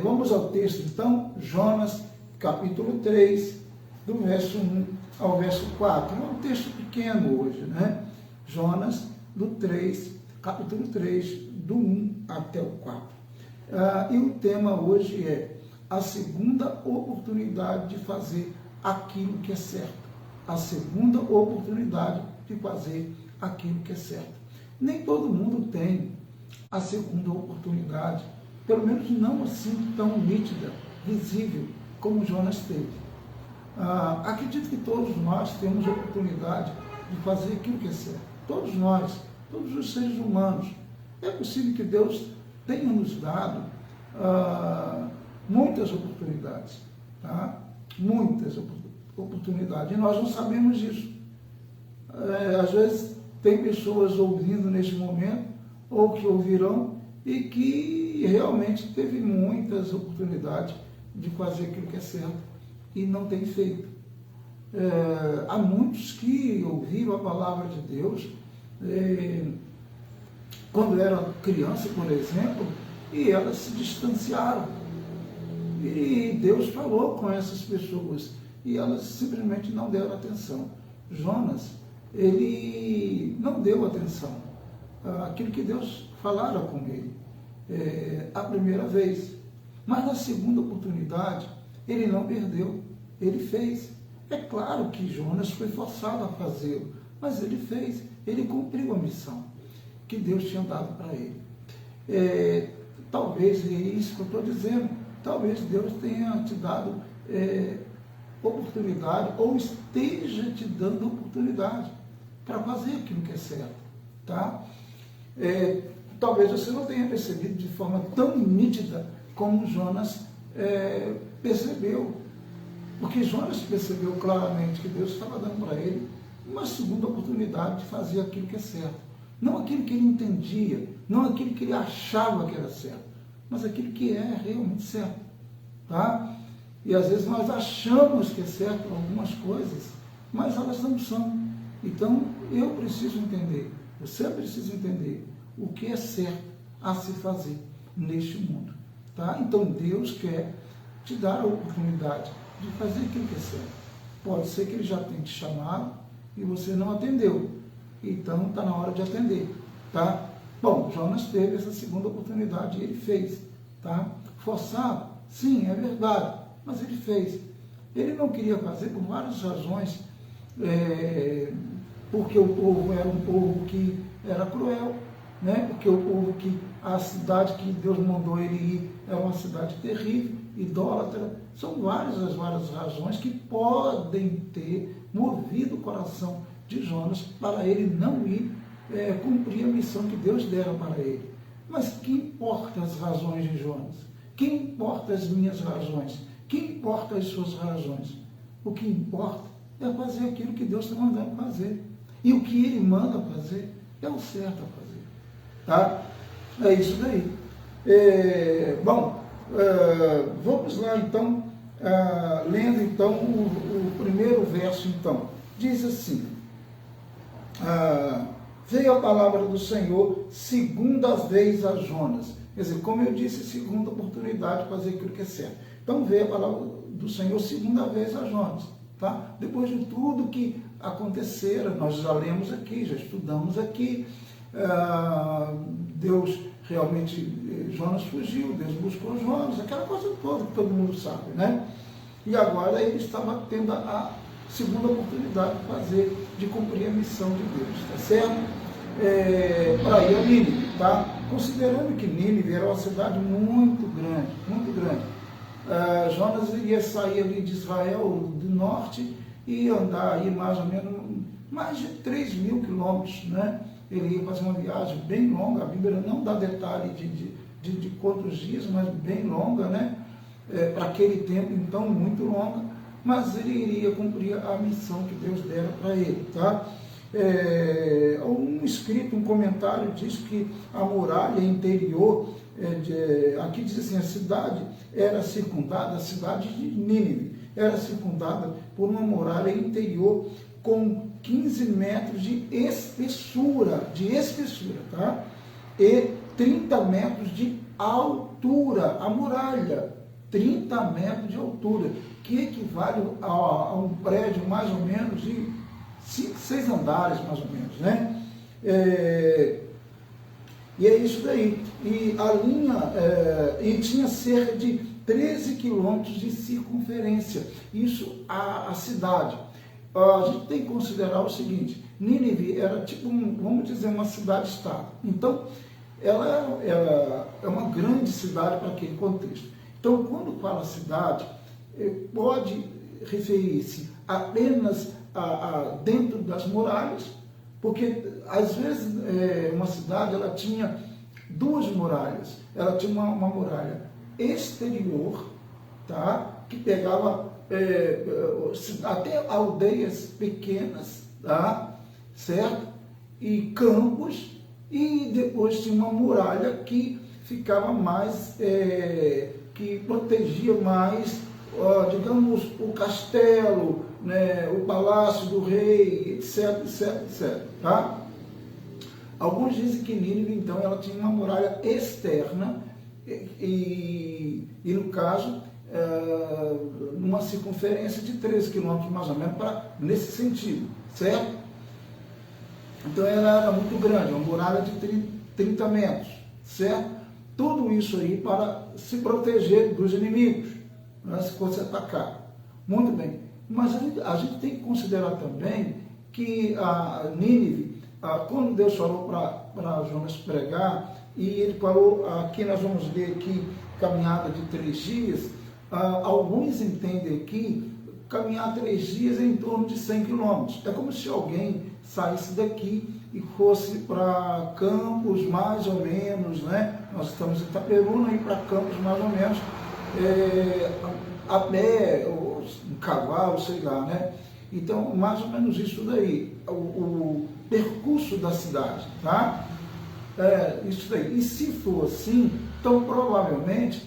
Vamos ao texto então, Jonas, capítulo 3, do verso 1 ao verso 4. É um texto pequeno hoje, né? Jonas, capítulo 3, do 1 até o 4. E o tema hoje é a segunda oportunidade de fazer aquilo que é certo. A segunda oportunidade de fazer aquilo que é certo. Nem todo mundo tem a segunda oportunidade, pelo menos não assim tão nítida, visível, como Jonas teve. Acredito que todos nós temos a oportunidade de fazer aquilo que é certo. Todos nós, todos os seres humanos. É possível que Deus tenha nos dado muitas oportunidades, tá? Muitas oportunidades, e nós não sabemos disso. Às vezes tem pessoas ouvindo neste momento, ou que ouvirão, e que realmente teve muitas oportunidades de fazer aquilo que é certo, e não tem feito. Há muitos que ouviram a palavra de Deus, quando eram criança, por exemplo, e elas se distanciaram. E Deus falou com essas pessoas, e elas simplesmente não deram atenção. Jonas, ele não deu atenção àquilo que Deus falara com ele a primeira vez. Mas na segunda oportunidade, ele não perdeu, ele fez. É claro que Jonas foi forçado a fazê-lo, mas ele fez, ele cumpriu a missão que Deus tinha dado para ele. Talvez, é isso que eu estou dizendo, talvez Deus tenha te dado oportunidade, ou esteja te dando oportunidade para fazer aquilo que é certo, tá? Talvez você não tenha percebido de forma tão nítida como Jonas percebeu, porque Jonas percebeu claramente que Deus estava dando para ele uma segunda oportunidade de fazer aquilo que é certo. Não aquilo que ele entendia, não aquilo que ele achava que era certo, mas aquilo que é realmente certo, tá? E às vezes nós achamos que é certo algumas coisas, mas elas não são. Então eu preciso entender, você precisa entender o que é certo a se fazer neste mundo, tá? Então Deus quer te dar a oportunidade de fazer aquilo que é certo. Pode ser que ele já tenha te chamado e você não atendeu. Então está na hora de atender, tá? Bom, Jonas teve essa segunda oportunidade e ele fez, tá? Forçado? Sim, é verdade, mas ele fez. Ele não queria fazer por várias razões, porque o povo era um povo que era cruel, né? Porque o povo a cidade que Deus mandou ele ir era uma cidade terrível, idólatra. São várias razões que podem ter movido o coração de Jonas para ele não ir cumprir a missão que Deus dera para ele. Mas que importa as razões de Jonas? Que importa as minhas razões? Que importa as suas razões? O que importa é fazer aquilo que Deus está mandando fazer. E o que ele manda fazer é o certo a fazer. Tá? É isso daí. Vamos lá então, lendo então o primeiro verso então. Diz assim: veio a palavra do Senhor segunda vez a Jonas. Quer dizer, como eu disse, segunda oportunidade de fazer aquilo que é certo. Então veio a palavra do Senhor segunda vez a Jonas. Tá? Depois de tudo que acontecera, nós já lemos aqui, já estudamos aqui, Deus realmente, Jonas fugiu, Deus buscou Jonas, aquela coisa toda que todo mundo sabe, né? E agora ele estava tendo a segunda oportunidade de cumprir a missão de Deus, tá certo? Para ir a Nínive, tá? Considerando que Nínive era uma cidade muito grande, muito grande. Jonas iria sair ali de Israel do norte e andar aí mais ou menos mais de 3.000 quilômetros, né? Ele ia fazer uma viagem bem longa, a Bíblia não dá detalhe de quantos dias, mas bem longa, né? Para aquele tempo, então, muito longa, mas ele iria cumprir a missão que Deus dera para ele, tá? Um comentário diz que a muralha interior, aqui diz assim, a cidade era circundada, a cidade de Nínive, era circundada por uma muralha interior com 15 metros de espessura, tá? E 30 metros de a altura, a muralha, 30 metros de altura, que equivale a um prédio mais ou menos de 5, 6 andares, mais ou menos, né? E é isso daí. E a linha, e tinha cerca de 13 quilômetros de circunferência. Isso a cidade. A gente tem que considerar o seguinte: Nínive era tipo, vamos dizer, uma cidade-estado. Então, ela é uma grande cidade para aquele contexto. Então, quando fala cidade, pode referir-se apenas dentro das muralhas, porque às vezes uma cidade ela tinha duas muralhas. Ela tinha uma muralha exterior, tá? Que pegava até aldeias pequenas, tá? Certo? E campos, e depois tinha uma muralha que ficava mais, que protegia mais, digamos, o castelo, né, o palácio do rei, etc, etc, etc. Tá? Alguns dizem que Nínive, então, ela tinha uma muralha externa e no caso, numa circunferência de 13 quilômetros, mais ou menos, nesse sentido, certo? Então, ela era muito grande, uma muralha de 30 metros, certo? Tudo isso aí para se proteger dos inimigos, né, se fosse atacar. Muito bem. Mas a gente tem que considerar também que a Nínive, quando Deus falou para Jonas pregar, e ele falou, aqui nós vamos ler aqui, caminhada de 3 dias, alguns entendem aqui, caminhar 3 dias em torno de 100 quilômetros. É como se alguém saísse daqui e fosse para Campos, mais ou menos, né? Nós estamos em Itaperuna, e para Campos, mais ou menos, a pé, ou um cavalo, sei lá, né? Então, mais ou menos isso daí, o percurso da cidade, tá? Isso daí. E se for assim, então provavelmente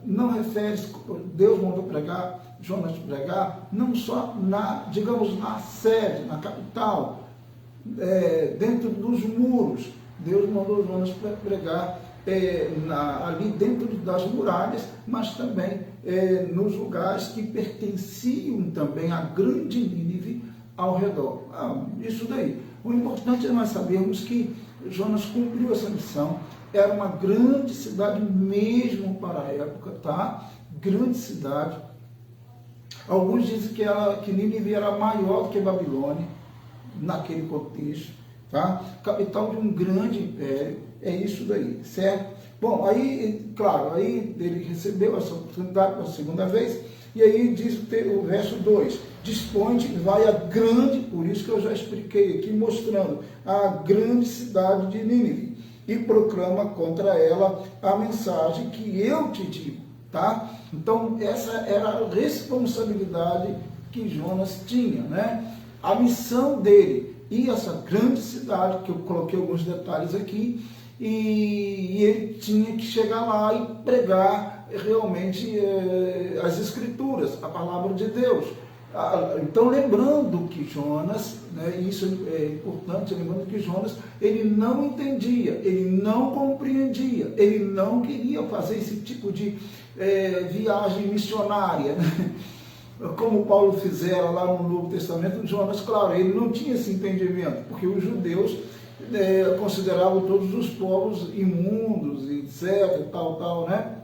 não refere-se, Deus mandou pregar, Jonas pregar, não só digamos, na sede, na capital, dentro dos muros. Deus mandou Jonas pregar ali dentro das muralhas, mas também nos lugares que pertenciam também à grande Nínive ao redor. Isso daí. O importante é nós sabermos que Jonas cumpriu essa missão. Era uma grande cidade mesmo para a época, tá? Grande cidade. Alguns dizem que Nínive era maior do que Babilônia, naquele contexto, tá? Capital de um grande império, é isso daí, certo? Bom, aí, claro, aí ele recebeu essa oportunidade pela segunda vez, e aí diz o verso 2, dispõe-te, vai a grande, por isso que eu já expliquei aqui, mostrando a grande cidade de Nínive, e proclama contra ela a mensagem que eu te digo, tá? Então, essa era a responsabilidade que Jonas tinha, né? A missão dele, e essa grande cidade, que eu coloquei alguns detalhes aqui, e ele tinha que chegar lá e pregar realmente as Escrituras, a palavra de Deus. Então, lembrando que Jonas, né, isso é importante, lembrando que Jonas, ele não entendia, ele não compreendia, ele não queria fazer esse tipo de viagem missionária, né? Como Paulo fizera lá no Novo Testamento. Jonas, claro, ele não tinha esse entendimento, porque os judeus consideravam todos os povos imundos, etc, tal, né?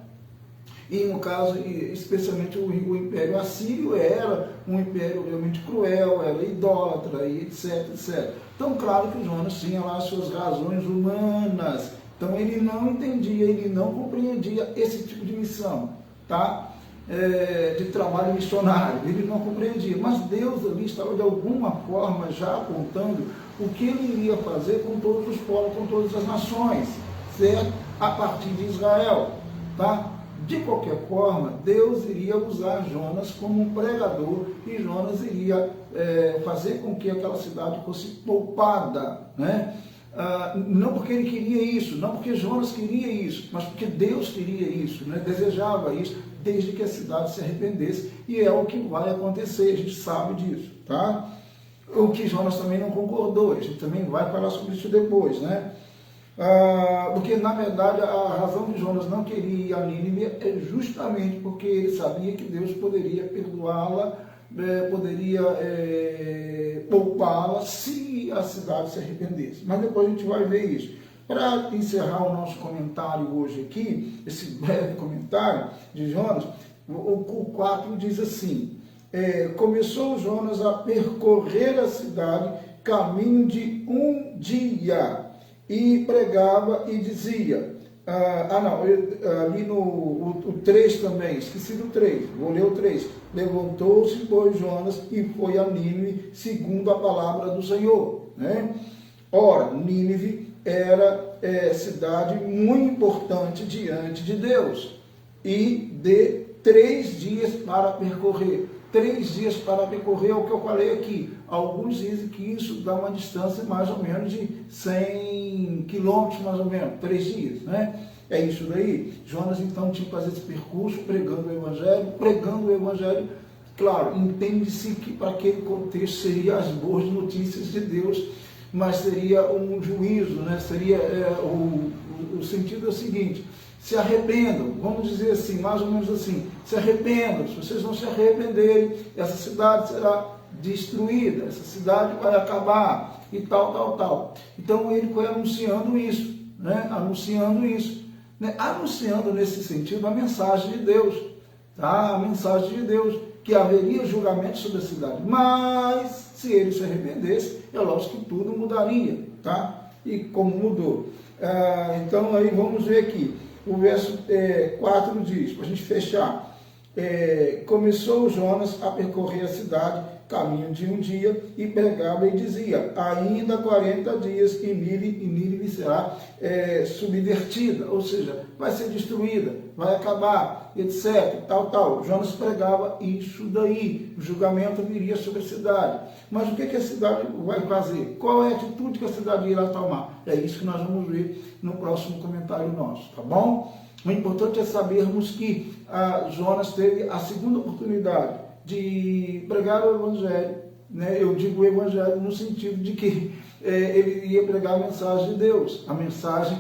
E no caso, especialmente o Império Assírio era um império realmente cruel, era idólatra, e etc, etc. Então, claro que Jonas tinha lá suas razões humanas. Então, ele não entendia, ele não compreendia esse tipo de missão, tá? De trabalho missionário, ele não compreendia, mas Deus ali estava de alguma forma já apontando o que ele iria fazer com todos os povos, com todas as nações, certo? A partir de Israel, tá? De qualquer forma, Deus iria usar Jonas como um pregador, e Jonas iria fazer com que aquela cidade fosse poupada, né? Não porque ele queria isso, não porque Jonas queria isso, mas porque Deus queria isso, né? Desejava isso, desde que a cidade se arrependesse, e é o que vai acontecer, a gente sabe disso, tá? O que Jonas também não concordou, a gente também vai falar sobre isso depois, né? Porque, na verdade, a razão de Jonas não queria ir a Nínive é justamente porque ele sabia que Deus poderia perdoá-la, poderia poupá-la se a cidade se arrependesse. Mas depois a gente vai ver isso. Para encerrar o nosso comentário hoje aqui, esse breve comentário de Jonas, o 4 diz assim: começou Jonas a percorrer a cidade caminho de um dia, e pregava e dizia, ali no 3 também, esqueci do 3, vou ler o 3. Levantou-se, pois, Jonas e foi a Nínive, segundo a palavra do Senhor. Né? Ora, Nínive era cidade muito importante diante de Deus, e de 3 dias para percorrer. 3 dias para percorrer é o que eu falei aqui. Alguns dizem que isso dá uma distância mais ou menos de 100 quilômetros, mais ou menos, 3 dias, né? É isso daí. Jonas então tinha que fazer esse percurso, pregando o evangelho, claro, entende-se que para aquele contexto seria as boas notícias de Deus, mas seria um juízo, né? Seria o sentido é o seguinte: se arrependam, vamos dizer assim, mais ou menos assim, se arrependam. Se vocês não se arrependerem, essa cidade será destruída, essa cidade vai acabar, e tal. Então ele foi anunciando isso, né? Anunciando nesse sentido a mensagem de Deus, tá? A mensagem de Deus, que haveria julgamento sobre a cidade, mas se ele se arrependesse, é lógico que tudo mudaria, tá? E como mudou. Então aí vamos ver aqui. O verso 4 diz, para a gente fechar: começou Jonas a percorrer a cidade, caminho de um dia, e pregava e dizia: ainda 40 dias e Nínive será subvertida, ou seja, vai ser destruída, vai acabar, etc. Tal. Jonas pregava isso daí, o julgamento viria sobre a cidade. Mas o que a cidade vai fazer? Qual é a atitude que a cidade irá tomar? É isso que nós vamos ver no próximo comentário nosso, tá bom? O importante é sabermos que Jonas teve a segunda oportunidade de pregar o evangelho, né? Eu digo o evangelho no sentido de que ele ia pregar a mensagem de Deus, a mensagem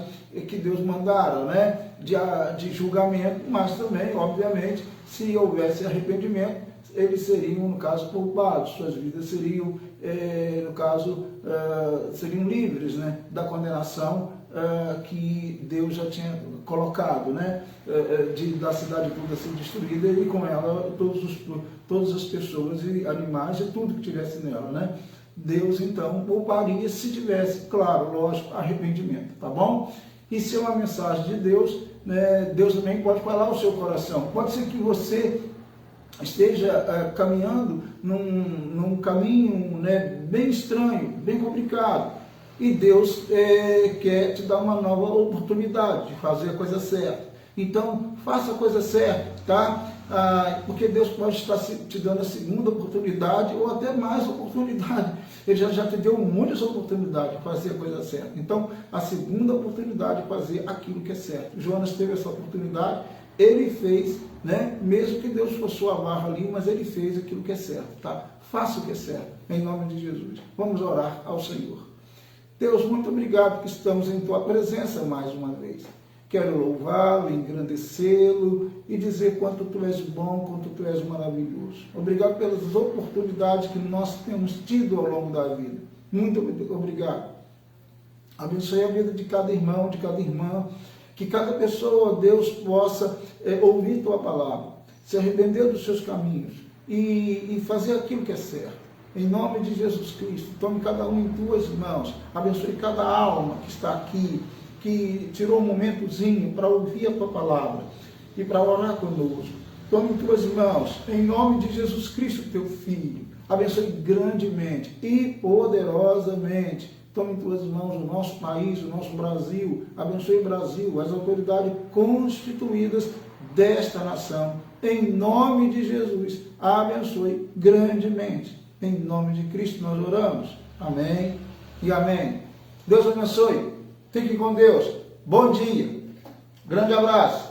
que Deus mandara, né? De julgamento, mas também, obviamente, se houvesse arrependimento, eles seriam, no caso, poupados, suas vidas seriam, no caso, seriam livres, né? Da condenação que Deus já tinha colocado, né? Da cidade toda ser destruída, e com ela todas as pessoas e animais e tudo que tivesse nela, né? Deus então pouparia se tivesse, claro, lógico, arrependimento, tá bom? E se é uma mensagem de Deus, né, Deus também pode falar ao seu coração. Pode ser que você esteja caminhando num caminho, né, bem estranho, bem complicado, e Deus quer te dar uma nova oportunidade de fazer a coisa certa. Então, faça a coisa certa, tá? Porque Deus pode estar te dando a segunda oportunidade ou até mais oportunidade. Ele já te deu muitas oportunidades de fazer a coisa certa. Então, a segunda oportunidade de fazer aquilo que é certo. Jonas teve essa oportunidade, ele fez, né? Mesmo que Deus fosse a barra ali, mas ele fez aquilo que é certo, tá? Faça o que é certo, em nome de Jesus. Vamos orar ao Senhor. Deus, muito obrigado que estamos em Tua presença mais uma vez. Quero louvá-lo, engrandecê-lo e dizer quanto Tu és bom, quanto Tu és maravilhoso. Obrigado pelas oportunidades que nós temos tido ao longo da vida. Muito obrigado. Abençoe a vida de cada irmão, de cada irmã, que cada pessoa, Deus, possa ouvir Tua palavra, se arrepender dos seus caminhos e fazer aquilo que é certo. Em nome de Jesus Cristo, tome cada um em Tuas mãos. Abençoe cada alma que está aqui, que tirou um momentozinho para ouvir a Tua palavra e para orar conosco. Tome em Tuas mãos, em nome de Jesus Cristo, Teu Filho. Abençoe grandemente e poderosamente. Tome em Tuas mãos o nosso país, o nosso Brasil. Abençoe o Brasil, as autoridades constituídas desta nação. Em nome de Jesus, abençoe grandemente. Em nome de Cristo nós oramos. Amém e amém. Deus abençoe. Fique com Deus. Bom dia. Grande abraço.